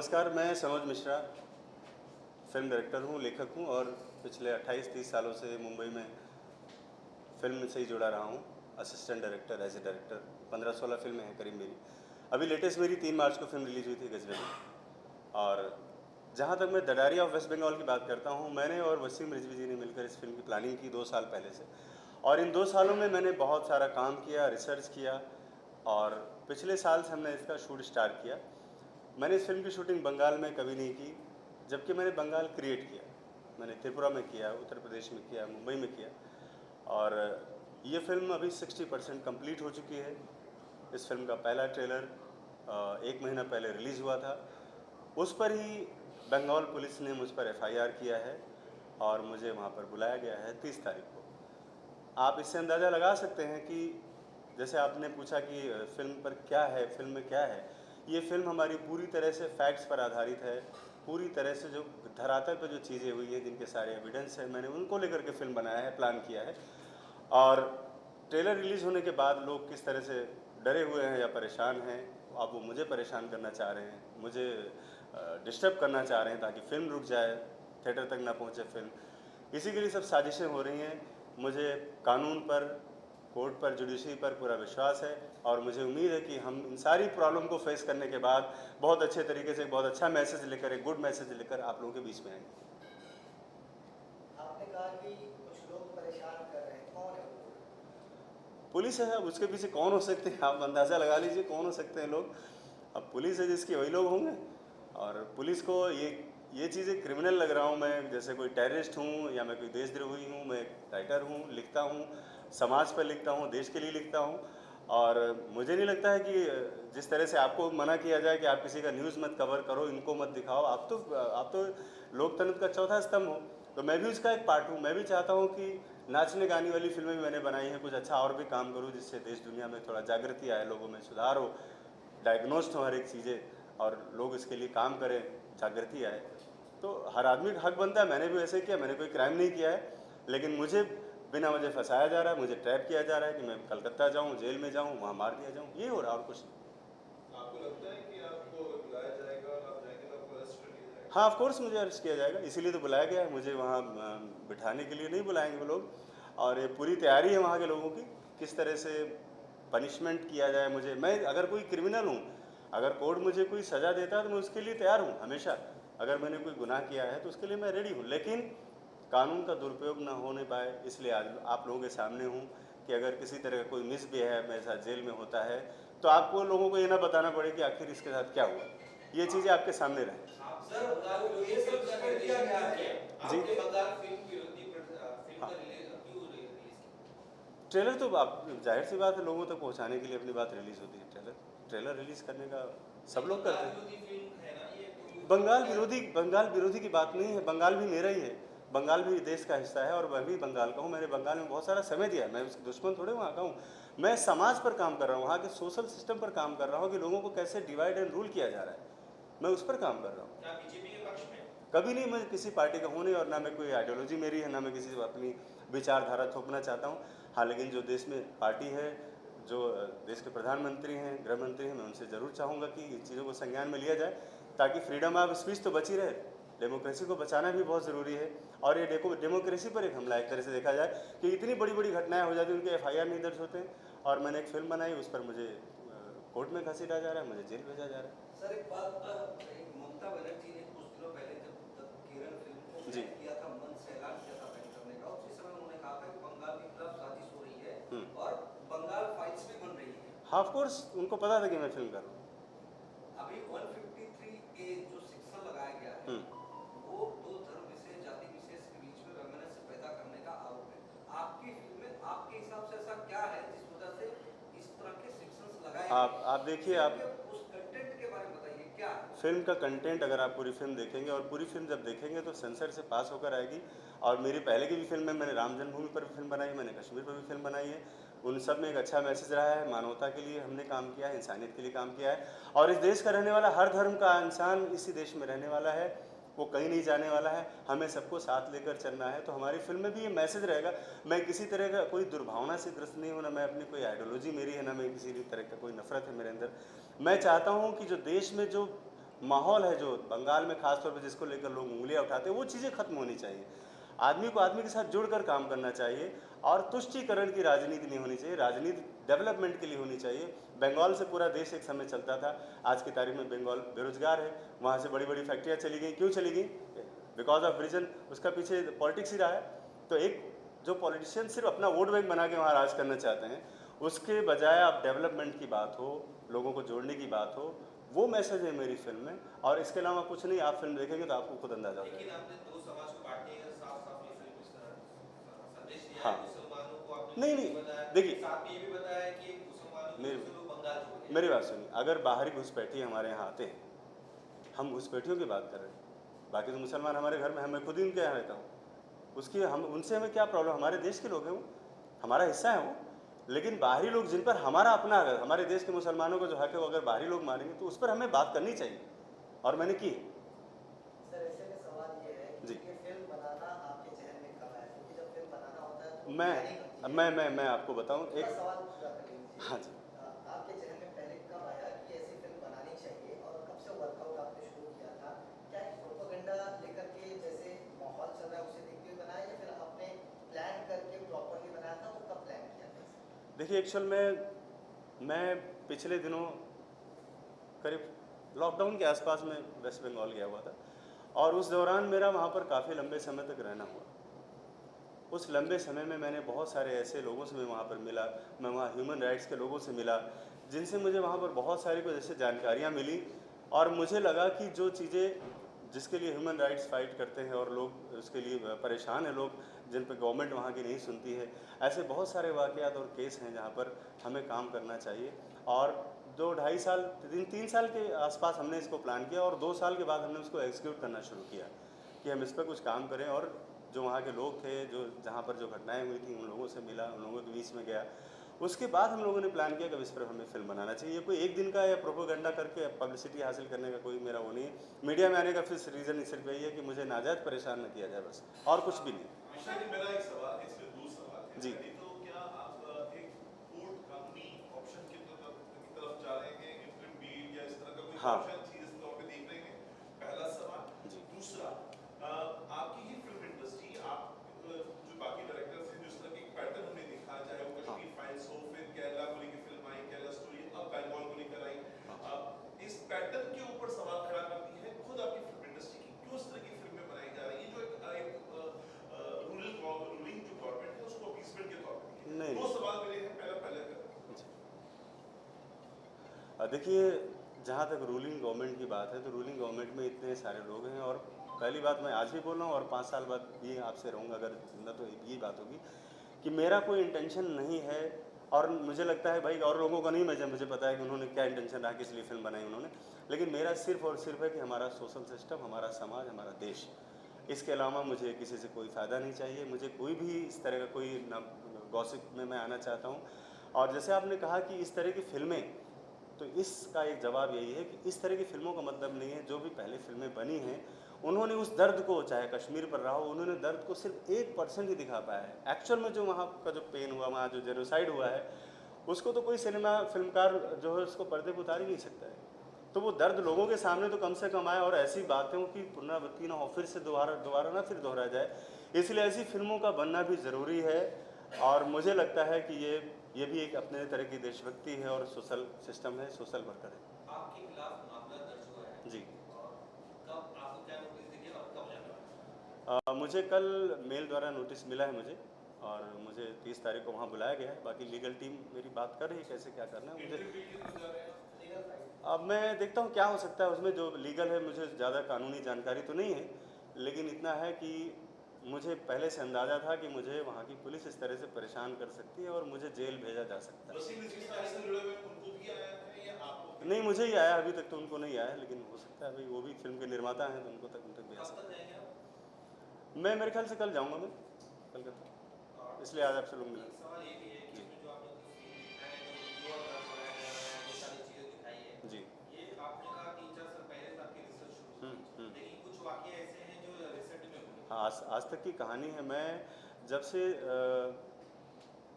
नमस्कार, मैं Sanoj Mishra, film director हूँ, लेखक हूँ और पिछले 28-30 सालों से मुंबई में फिल्म से ही जुड़ा रहा हूँ। Assistant director, as a director 15-16 फिल्में हैं करीब मेरी। अभी लेटेस्ट मेरी 3 मार्च को फिल्म रिलीज़ हुई थी गजनवी। और जहाँ तक मैं the diary of West Bengal की बात करता हूँ, मैंने और वसीम रिजवी जी ने मिलकर इस फिल्म की प्लानिंग की 2 साल पहले से। और इन 2 सालों में मैंने बहुत सारा काम किया, रिसर्च किया और पिछले साल से हमने इसका शूट स्टार्ट किया। मैंने इस फिल्म की शूटिंग बंगाल में कभी नहीं की, जबकि मैंने बंगाल क्रिएट किया। मैंने त्रिपुरा में किया, उत्तर प्रदेश में किया, मुंबई में किया। और ये फिल्म अभी 60% कंप्लीट हो चुकी है। इस फिल्म का पहला ट्रेलर 1 महीना पहले रिलीज़ हुआ था। उस पर ही बंगाल पुलिस ने मुझ पर FIR किया है और मुझे वहाँ पर बुलाया गया है 30 तारीख को। आप इससे अंदाज़ा लगा सकते हैं कि जैसे आपने पूछा कि फिल्म पर क्या है, फिल्म में क्या है। ये फिल्म हमारी पूरी तरह से फैक्ट्स पर आधारित है। पूरी तरह से जो धरातल पर जो चीज़ें हुई हैं, जिनके सारे एविडेंस हैं, मैंने उनको लेकर के फिल्म बनाया है, प्लान किया है। और ट्रेलर रिलीज़ होने के बाद लोग किस तरह से डरे हुए हैं या परेशान हैं, अब वो मुझे परेशान करना चाह रहे हैं, मुझे डिस्टर्ब करना चाह रहे हैं ताकि फ़िल्म रुक जाए, थिएटर तक ना पहुँचे फिल्म। इसी के लिए सब साजिशें हो रही हैं। मुझे कानून पर, कोर्ट पर, जुडिशरी पर पूरा विश्वास है और मुझे उम्मीद है कि हम इन सारी प्रॉब्लम को फेस करने के बाद बहुत अच्छे तरीके से, बहुत अच्छा मैसेज लेकर, एक गुड मैसेज लेकर आप लोगों के बीच में आएंगे। आपने कहा कि कुछ लोग परेशान कर रहे हैं, कौन है वो? पुलिस है, अब उसके पीछे कौन हो सकते हैं, आप अंदाज़ा लगा लीजिए कौन हो सकते हैं लोग। अब पुलिस है जिसकी, वही लोग होंगे। और पुलिस को ये चीज़ें क्रिमिनल लग रहा हूँ मैं, जैसे कोई टेररिस्ट हूँ या मैं कोई देशद्रोही हूँ। मैं एक राइटर हूँ, लिखता हूँ, समाज पर लिखता हूँ, देश के लिए लिखता हूँ। और मुझे नहीं लगता है कि जिस तरह से आपको मना किया जाए कि आप किसी का न्यूज़ मत कवर करो, इनको मत दिखाओ, आप तो लोकतंत्र का चौथा स्तंभ हो। तो मैं भी उसका एक पार्ट हूँ। मैं भी चाहता हूँ कि नाचने गाने वाली फिल्में भी मैंने बनाई हैं, कुछ अच्छा और भी काम करूँ जिससे देश दुनिया में थोड़ा जागृति आए, लोगों में सुधार हो, डायग्नोस्ड हो हर एक चीज़ें और लोग इसके लिए काम करें, जागृति आए। तो हर आदमी का हक बनता है, मैंने भी ऐसे किया। मैंने कोई क्राइम नहीं किया है, लेकिन मुझे बिना वजह फंसाया जा रहा है, मुझे ट्रैप किया जा रहा है कि मैं कलकत्ता जाऊँ, जेल में जाऊँ, वहाँ मार दिया जाऊँ। ये हो रहा और कुछ नहीं। आपको लगता है कि आपको बुलाया जाएगा और आप जाएंगे तो आपको अरेस्ट कर लिया जाएगा? हाँ, ऑफ कोर्स मुझे अरेस्ट किया जाएगा, इसीलिए तो बुलाया गया है। मुझे वहाँ बिठाने के लिए नहीं बुलाएंगे वो लोग। और ये पूरी तैयारी है वहाँ के लोगों की, किस तरह से पनिशमेंट किया जाए मुझे। मैं अगर कोई क्रिमिनल हूँ, अगर कोर्ट मुझे कोई सज़ा देता है तो मैं उसके लिए तैयार हूँ हमेशा। अगर मैंने कोई गुनाह किया है तो उसके लिए मैं रेडी हूँ, लेकिन कानून का दुरुपयोग ना होने पाए, इसलिए आज आप लोगों के सामने हूँ कि अगर किसी तरह का कोई मिसबिहेव मेरे साथ जेल में होता है तो आपको लोगों को ये ना बताना पड़े कि आखिर इसके साथ क्या हुआ। ये चीज़ें आपके सामने रहें। सर, बंगाल विरोधी फिल्म का निर्देशन क्या है? जी। आपने बंगाल फिल्म विरोधी फिल्म हाँ। का क्यों रिलीज किया? ट्रेलर तो आप जाहिर सी बात है, लोगों तक पहुंचाने के लिए अपनी बात रिलीज़ होती है। ट्रेलर रिलीज़ करने का सब लोग करते हैं। विरोधी फिल्म है ना ये, तो बंगाल विरोधी की बात नहीं है। बंगाल भी मेरा ही है, बंगाल भी देश का हिस्सा है और मैं भी बंगाल का हूँ। मैंने बंगाल में बहुत सारा समय दिया है, मैं उसका दुश्मन थोड़े वहाँ का हूँ। मैं समाज पर काम कर रहा हूँ, वहाँ के सोशल सिस्टम पर काम कर रहा हूँ कि लोगों को कैसे डिवाइड एंड रूल किया जा रहा है, मैं उस पर काम कर रहा हूँ। क्या बीजेपी के पक्ष में? कभी नहीं, मैं किसी पार्टी का हूँ नहीं और ना मैं कोई आइडियोलॉजी मेरी है, ना मैं किसी को अपनी विचारधारा थोपना चाहता हूँ। हाँ, लेकिन जो देश में पार्टी है, जो देश के प्रधानमंत्री हैं, गृह मंत्री हैं, मैं उनसे ज़रूर चाहूँगा कि इन चीज़ों को संज्ञान में लिया जाए ताकि फ्रीडम ऑफ स्पीच तो बची रहे। डेमोक्रेसी को बचाना भी बहुत ज़रूरी है। और ये डेमोक्रेसी पर एक हमला एक तरह से देखा जाए कि इतनी बड़ी बड़ी घटनाएँ हो जाती हैं, उनके FIR नहीं दर्ज होते हैं। और मैंने एक फिल्म बनाई, उस पर मुझे कोर्ट में घसीटा जा रहा है, मुझे जेल भेजा जा रहा है। सर, एक बात, एक ममता बनर्जी ने कुछ दिनों पहले जब केरल फिल्म को जी। किया था, मन से ऐलान किया था बैन करने का, उसी समय उन्होंने कहा था कि बंगाल के खिलाफ साजिश हो रही है और बंगाल फाइल्स भी बन रही है। हाँ, ऑफ कोर्स उनको पता था कि मैं फिल्म कर रहा हूँ। अभी 153A जो सेक्शन लगाया गया है, वो दो धर्म विशेष, जाति विशेष के बीच में वैमनस्य पैदा करने का आरोप है। आपकी फिल्म में आपके हिसाब से ऐसा क्या है जिस वजह से इस तरह के सेक्शंस लगाए गए? आप देखिए, आप उस कंटेंट के बारे में बताइए, क्या है फिल्म का कंटेंट। अगर आप पूरी फिल्म देखेंगे और पूरी फिल्म जब देखेंगे तो सेंसर से पास होकर आएगी। और मेरी पहले की भी फिल्म है, मैंने राम जन्मभूमि पर भी फिल्म बनाई, मैंने कश्मीर पर भी फिल्म बनाई है। उन सब में एक अच्छा मैसेज रहा है, मानवता के लिए हमने काम किया है, इंसानियत के लिए काम किया है। और इस देश का रहने वाला हर धर्म का इंसान इसी देश में रहने वाला है, वो कहीं नहीं जाने वाला है। हमें सबको साथ लेकर चलना है। तो हमारी फिल्म में भी ये मैसेज रहेगा। मैं किसी तरह का कोई दुर्भावना से ग्रस्त नहीं हूँ, ना मैं अपनी कोई आइडियोलॉजी मेरी है, ना मैं किसी भी तरह का कोई नफरत है मेरे अंदर। मैं चाहता हूँ कि जो देश में जो माहौल है जो बंगाल में खास तौर पे जिसको लेकर लोग उंगलियां उठाते हैं, वो चीज़ें खत्म होनी चाहिए। आदमी को आदमी के साथ जुड़कर काम करना चाहिए और तुष्टीकरण की राजनीति नहीं होनी चाहिए। राजनीति डेवलपमेंट के लिए होनी चाहिए। बंगाल से पूरा देश एक समय चलता था, आज की तारीख में बंगाल बेरोजगार है, वहाँ से बड़ी बड़ी फैक्ट्रियाँ चली गई। क्यों चली गई? बिकॉज ऑफ रीजन, उसका पीछे पॉलिटिक्स ही रहा है। तो एक जो पॉलिटिशियन सिर्फ अपना वोट बैंक बना के वहाँ राज करना चाहते हैं, उसके बजाय आप डेवलपमेंट की बात हो, लोगों को जोड़ने की बात हो, वो मैसेज है मेरी फिल्म में। और इसके अलावा कुछ नहीं, आप फिल्म देखेंगे तो आपको खुद अंदाजा हो लेकिन जाएगा। आपने दो समाज को बांटने का साफ-साफ ये फिल्म इस तरह संदेश दिया हाँ। है। मुसलमानों को आपने नहीं, नहीं, बताया, देखिए, साथ में ये भी बताया है कि मुसलमानों को मेरी- दूसरे लोग बंगाल छोड़ गए। मेरी बात सुनिए, अगर बाहरी घुसपैठी हमारे यहाँ आते हैं, हम घुसपैठियों की बात कर रहे हैं, बाकी तो मुसलमान हमारे घर में, मैं खुद ही उनके यहाँ रहता हूँ, उसकी हम उनसे हमें क्या प्रॉब्लम? हमारे देश के लोग हैं, वो हमारा हिस्सा है वो। लेकिन बाहरी लोग जिन पर हमारा अपना, अगर हमारे देश के मुसलमानों को जो हक है वो अगर बाहरी लोग मारेंगे तो उस पर हमें बात करनी चाहिए, और मैंने की। सर ऐसे में सवाल ये है कि जी। ये फिल्म बनाना आपके जहन में कब आया? क्योंकि जब फिल्म बनाना होता है तो मैं तैयारी होती है। मैं आपको बताऊं पूरा एक। सवाल पूरा कर लीजिए। हाँ जी। आपके जहन में पहले कब आया कि ऐसी फिल्म बनानी चाहिए और कब से वर्कआउट आपने शुरू किया था? क्या एक प्रोपेगेंडा लेकर के जैसे माहौल चल रहा है उसे देखते हुए बनाया, या फिर आपने प्लान करके प्रॉपरली बनाया था? वो कब प्लान किया था? देखिए, एक्चुअल में मैं पिछले दिनों करीब लॉकडाउन के आसपास में वेस्ट बंगाल गया हुआ था, और उस दौरान मेरा वहाँ पर काफ़ी लंबे समय तक रहना हुआ। उस लंबे समय में मैंने बहुत सारे ऐसे लोगों से मैं वहाँ पर मिला, मैं वहाँ ह्यूमन राइट्स के लोगों से मिला, जिनसे मुझे वहाँ पर बहुत सारी कुछ ऐसे जानकारियाँ मिली, और मुझे लगा कि जो चीज़ें जिसके लिए ह्यूमन राइट्स फाइट करते हैं और लोग उसके लिए परेशान हैं, लोग जिन पर गवर्नमेंट वहाँ की नहीं सुनती है, ऐसे बहुत सारे वाक़यात और केस हैं जहाँ पर हमें काम करना चाहिए। और 2-2.5 साल 3 साल के आसपास हमने इसको प्लान किया, और 2 साल के बाद हमने उसको एग्जीक्यूट करना शुरू किया कि हम इस पर कुछ काम करें। और जो वहाँ के लोग थे, जो जहाँ पर जो घटनाएं हुई थी, उन लोगों से मिला, उन लोगों के बीच में गया। उसके बाद हम लोगों ने प्लान किया कि इस पर हमें फिल्म बनाना चाहिए। ये कोई एक दिन का या प्रोपोगंडा करके पब्लिसिटी हासिल करने का कोई मेरा वो नहीं है। मीडिया में आने का फिर रीज़न सिर्फ यही है कि मुझे नाजायज़ परेशान न किया जाए, बस, और कुछ भी नहीं। विषय जी, मेरा एक सवाल, इसमें दो सवाल है। जी। पहली तो क्या आप एक कोर्ट कानूनी ऑप्शन की तरफ जा रहे हैं, इंटरिम बीट या इस तरह का कोई हाँ। ऑप्शन सीरियस तौर पे देख रहे हैं? पहला सवाल। जी। दूसरा, आपकी ये फिल्म इंडस्ट्री, आप जो बाकी डायरेक्टर्स हैं, जिस तरह की पैटर्न हमने देखा, चाहे वो कश्मीर फाइल्स हो, फिर केरला को लेकर फिल्म आई, केरला स्टोरी, अब बंगाल को लेकर आई, इस पैटर्न के ऊपर सवाल खड़ा करती है खुद आपकी फिल्म इंडस्ट्री की, क्यों इस तरह की फिल्में बनाई जा रही है जो एक रूलिंग जो गवर्नमेंट है उसको अपीसमेंट के तौर पे? नहीं। दो सवाल मेरे हैं, पहले देखिए, जहाँ तक रूलिंग गवर्नमेंट की बात है, तो रूलिंग गवर्नमेंट में इतने सारे लोग हैं, और पहली बात मैं आज भी बोल रहा हूँ और 5 साल बाद भी आपसे रहूँगा अगर जिंदा, तो यही बात होगी कि मेरा कोई इंटेंशन नहीं है। और मुझे लगता है भाई, और लोगों का नहीं, मुझे पता है कि उन्होंने क्या इंटेंशन रहा, किस लिए फिल्म बनाई उन्होंने, लेकिन मेरा सिर्फ और सिर्फ है कि हमारा सोशल सिस्टम, हमारा समाज, हमारा देश, इसके अलावा मुझे किसी से कोई फ़ायदा नहीं चाहिए। मुझे कोई भी इस तरह का कोई गॉसिप में मैं आना चाहता हूँ। और जैसे आपने कहा कि इस तरह की फिल्में, तो इसका एक जवाब यही है कि इस तरह की फिल्मों का मतलब नहीं है, जो भी पहले फिल्में बनी हैं उन्होंने उस दर्द को, चाहे कश्मीर पर रहा हो, उन्होंने दर्द को सिर्फ 1% ही दिखा पाया है। एक्चुअल में जो वहाँ का जो पेन हुआ, वहाँ जो जेनोसाइड हुआ है, उसको तो कोई सिनेमा फिल्मकार जो है उसको पर्दे पर उतार ही नहीं सकता है। तो वो दर्द लोगों के सामने तो कम से कम आए, और ऐसी बातों की पुनरावृत्ति ना हो, फिर से दोबारा ना फिर दोहराया जाए। इसलिए ऐसी फिल्मों का बनना भी ज़रूरी है, और मुझे लगता है कि ये भी एक अपने तरह की देशभक्ति है और सोशल सिस्टम है, सोशल वर्कर है। आपके खिलाफ मामला दर्ज हुआ है जी। और कब आपको क्या नोटिस दिया और कब जाना? मुझे कल मेल द्वारा नोटिस मिला है मुझे, और मुझे 30 तारीख को वहाँ बुलाया गया है। बाकी लीगल टीम मेरी बात कर रही है कैसे क्या करना है मुझे। अब मैं देखता हूँ क्या हो सकता है उसमें, जो लीगल है। मुझे ज़्यादा कानूनी जानकारी तो नहीं है, लेकिन इतना है कि मुझे पहले से अंदाज़ा था कि मुझे वहाँ की पुलिस इस तरह से परेशान कर सकती है और मुझे जेल भेजा जा सकता है। वसीम रिजवी से जुड़े हुए उनको भी आया है या आपको? नहीं, मुझे ही आया, अभी तक तो उनको नहीं आया, लेकिन हो सकता है भाई, वो भी फिल्म के निर्माता हैं, तो उन तक भी आ कब सकता तक जाएंगे आप? है। मैं मेरे ख्याल से कल जाऊँगा मैं कलकत्ता, इसलिए आज आपसे लोग मिला। एक सवाल ये भी है कि जी। इसमें जो आपने जो सारी चीज़ें दिखाई है, जी। ये आपने कहा 3-4 साल पहले से आपकी रिसर्च शुरू हुई, लेकिन कुछ वाक़ये ऐसे हैं जो रिसेंट में हुए। हाँ, आज तक की कहानी है। मैं जब से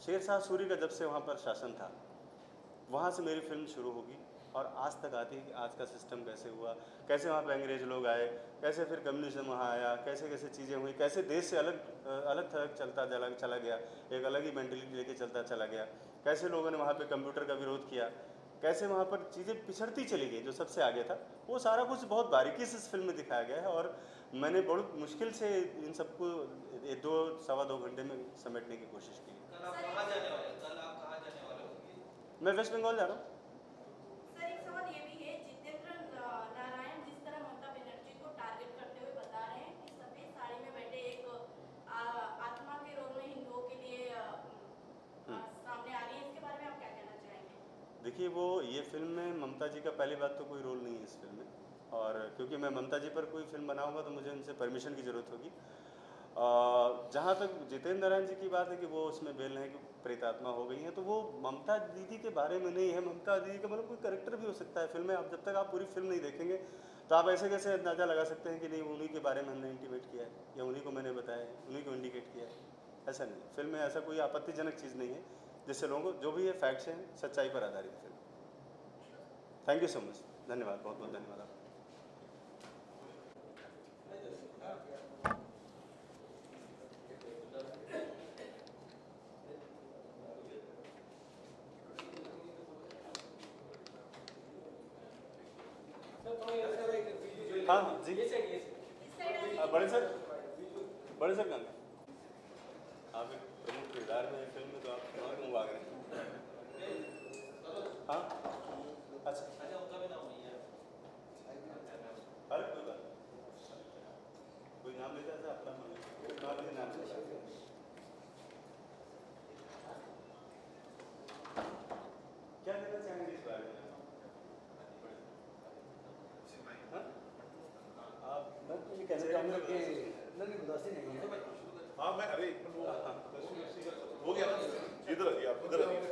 शेरशाह सूरी का जब से वहाँ पर शासन था, वहाँ से मेरी फिल्म शुरू होगी और आज तक आती है कि आज का सिस्टम कैसे हुआ, कैसे वहाँ पे अंग्रेज लोग आए, कैसे फिर कम्युनिज्म वहाँ आया, कैसे कैसे चीज़ें हुई, कैसे देश से अलग थलग चला गया, एक अलग ही मेंटलिटी लेके चलता चला गया, कैसे लोगों ने वहाँ पे कंप्यूटर का विरोध किया, कैसे वहाँ पर चीज़ें पिछड़ती चली गई, जो सबसे आगे था वो सारा कुछ बहुत बारीकी से इस फिल्म में दिखाया गया है। और मैंने बहुत मुश्किल से इन सबको 2 सवा 2 घंटे में समेटने की कोशिश की। कल आप कहाँ जाने वाले हैं? कल आप कहाँ जाने वाले होंगे? मैं वेस्ट बंगाल जा रहा हूँ। सर एक सवाल ये भी है, जितेंद्र नारायण जिस तरह ममता बनर्जी को टारगेट करते हुए बता रहे हैं कि सफेद साड़ी में बैठे एक आत्मा के रोल में हिंदुओं के लिए सामने आ रही है, इसके बारे में आप क्या कहना चाहेंगे? देखिए, वो ये फिल्म में ममता जी का पहली बात तो कोई रोल नहीं है इस फिल्म में, और क्योंकि मैं ममता जी पर कोई फिल्म बनाऊंगा तो मुझे उनसे परमिशन की ज़रूरत होगी। जहाँ तक जितेंद्र नारायण जी की बात है कि वो उसमें बेल है कि प्रेतात्मा हो गई है, तो वो ममता दीदी के बारे में नहीं है। ममता दीदी का मतलब कोई कैरेक्टर भी हो सकता है फिल्म में। आप जब तक आप पूरी फिल्म नहीं देखेंगे तो आप ऐसे कैसे अंदाज़ा लगा सकते हैं कि नहीं उन्हीं के बारे में हमने इंटीमेट किया है या उन्हीं को मैंने बताया है, उन्हीं को इंडिकेट किया है। ऐसा नहीं, फिल्म में ऐसा कोई आपत्तिजनक चीज़ नहीं है जिससे लोगों को, जो भी है फैक्ट्स हैं, सच्चाई पर आधारित film. Thank you so much, धन्यवाद, बहुत बहुत धन्यवाद आपका। हाँ हाँ जी, इस साइड आइए। बड़े सर कहाँ गए? आप एक प्रमुख किरदार में फिल्म में, तो आप वहाँ क्यों भाग रहे हैं? हाँ अच्छा, अरे कोई बात नहीं। कोई नाम लेता था अपना, नाम से क्या कहना चाहेंगे इस बारे में? हाँ? आप, मैं तो ये कहना चाहूँगा कि उदासी नहीं है। हाँ मैं अरे